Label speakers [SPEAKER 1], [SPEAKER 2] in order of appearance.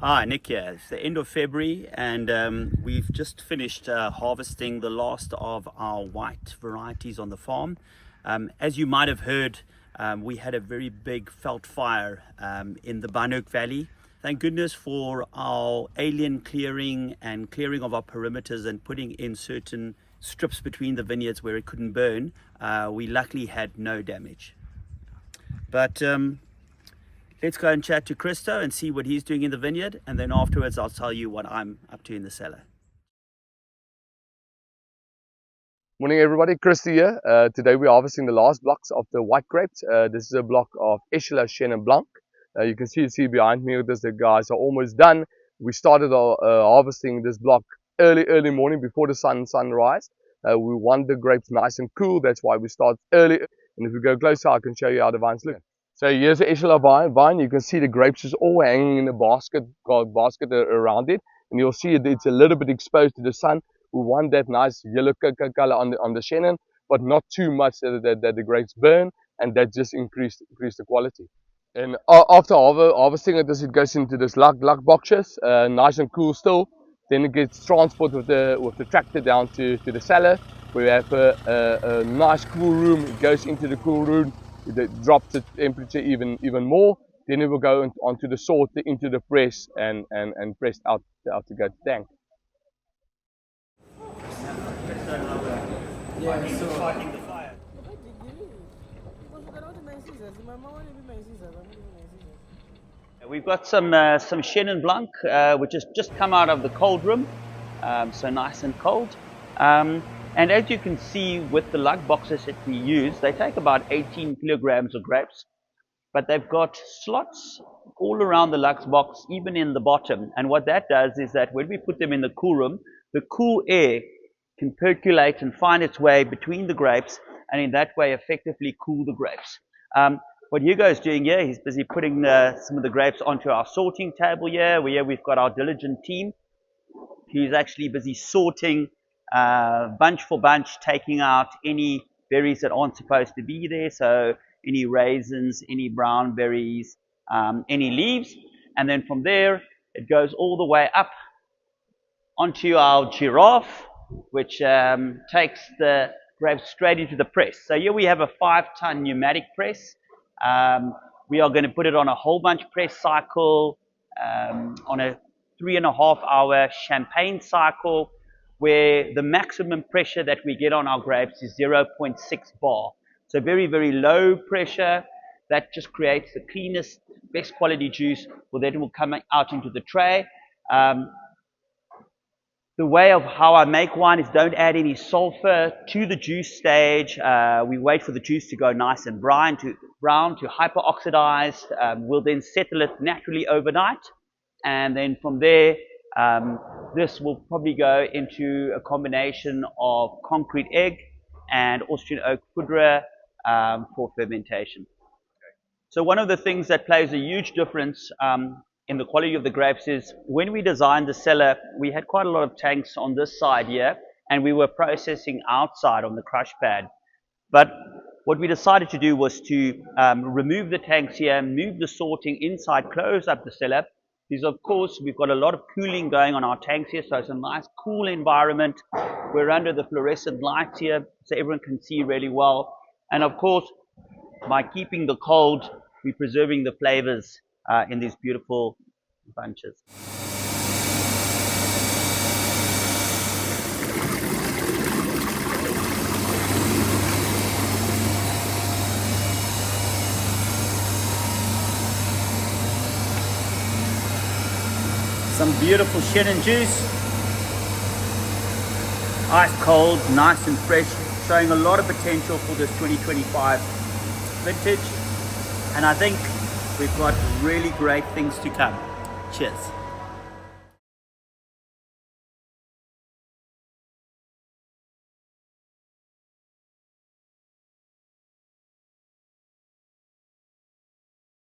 [SPEAKER 1] Hi, Nick here. It's the end of February and we've just finished harvesting the last of our white varieties on the farm. As you might have heard, we had a very big veld fire in the Oldenburg Valley. Thank goodness for our alien clearing and clearing of our perimeters and putting in certain strips between the vineyards where it couldn't burn. We luckily had no damage. But let's go and chat to Christo and see what he's doing in the vineyard, and then afterwards I'll tell you what I'm up to in the cellar.
[SPEAKER 2] Morning everybody, Christo here. Today we're harvesting the last blocks of the white grapes. This is a block of Echelon Chenin Blanc. You can see behind me, the guys are almost done. We started harvesting this block early morning before the sunrise. We want the grapes nice and cool, that's why we start early. And if we go closer, I can show you how the vines look. So here's the Echelon vine. You can see the grapes is all hanging in a basket around it. And you'll see it's a little bit exposed to the sun. We want that nice yellow color on the Chenin, but not too much that the grapes burn, and that just increase the quality. And after harvesting it, it goes into this lug boxes, nice and cool still. Then it gets transported with the tractor down to the cellar. We have a nice cool room. It goes into the cool room. It drops the temperature even more. Then it will go onto the sorter, into the press, and pressed out to go to tank.
[SPEAKER 1] Yeah, so fighting the fire. We've got some Chenin Blanc, which has just come out of the cold room, so nice and cold. And as you can see with the lug boxes that we use, they take about 18 kilograms of grapes, but they've got slots all around the lug box, even in the bottom. And what that does is that when we put them in the cool room, the cool air can percolate and find its way between the grapes, and in that way effectively cool the grapes. What Hugo's doing here, he's busy putting some of the grapes onto our sorting table here. We've got our diligent team. He's actually busy sorting bunch for bunch, taking out any berries that aren't supposed to be there, so any raisins, any brown berries, any leaves, and then from there it goes all the way up onto our giraffe, which takes the grapes straight into the press. So here we have a 5-ton pneumatic press. We are going to put it on a whole bunch press cycle, on a 3.5-hour champagne cycle, where the maximum pressure that we get on our grapes is 0.6 bar. So very, very low pressure. That just creates the cleanest, best quality juice, well, then it will come out into the tray. The way of how I make wine is don't add any sulfur to the juice stage. We wait for the juice to go nice and brown to hyperoxidize. We'll then settle it naturally overnight. And then from there, this will probably go into a combination of concrete egg and Austrian oak poudre for fermentation. So one of the things that plays a huge difference in the quality of the grapes is when we designed the cellar, we had quite a lot of tanks on this side here, and we were processing outside on the crush pad. But what we decided to do was to remove the tanks here, move the sorting inside, close up the cellar. Because of course we've got a lot of cooling going on our tanks here, so it's a nice cool environment. We're under the fluorescent lights here, so everyone can see really well. And of course, by keeping the cold, we're preserving the flavors in these beautiful bunches. Some beautiful Chenin juice, ice cold, nice and fresh, showing a lot of potential for this 2025 vintage. And I think we've got really great things to come. Cheers.